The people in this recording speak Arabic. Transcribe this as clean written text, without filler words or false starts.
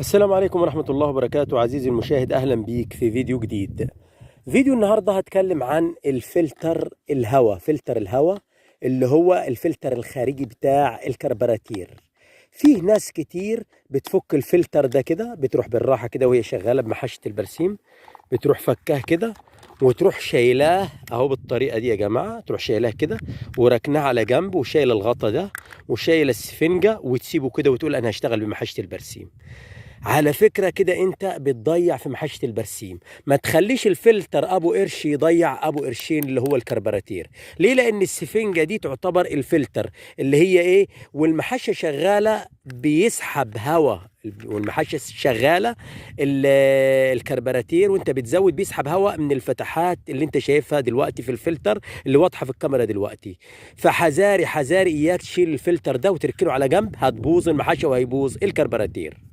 السلام عليكم ورحمة الله وبركاته. عزيزي المشاهد، أهلا بيك في فيديو جديد. فيديو النهاردة هتكلم عن فلتر الهواء اللي هو الفلتر الخارجي بتاع الكربراتير. فيه ناس كتير بتفك الفلتر ده كده، بتروح بالراحة كده وهي شغالة بمحشة البرسيم، بتروح فكاه كده وتروح شايلاه اهو بالطريقة دي يا جماعة. تروح شايلاه كده وركناه على جنب وشايل الغطا ده وشايل السفنجة وتسيبه كده وتقول أنا هشتغل بمحشة البرسيم. على فكرة كده انت بتضيع في محشة البرسيم. ما تخليش الفلتر ابو قرش يضيع ابو قرشين اللي هو الكربراتير. ليه؟ لان السفنجة دي تعتبر الفلتر اللي هي ايه، والمحشة شغالة بيسحب هواء، والمحشة شغالة الكربراتير وانت بتزود بيسحب هواء من الفتحات اللي انت شايفها دلوقتي في الفلتر اللي واضحة في الكاميرا دلوقتي. فحذاري حذاري اياك تشيل الفلتر ده وتركنه على جنب، هتبوظ المحشة وهيبوظ الكربراتير.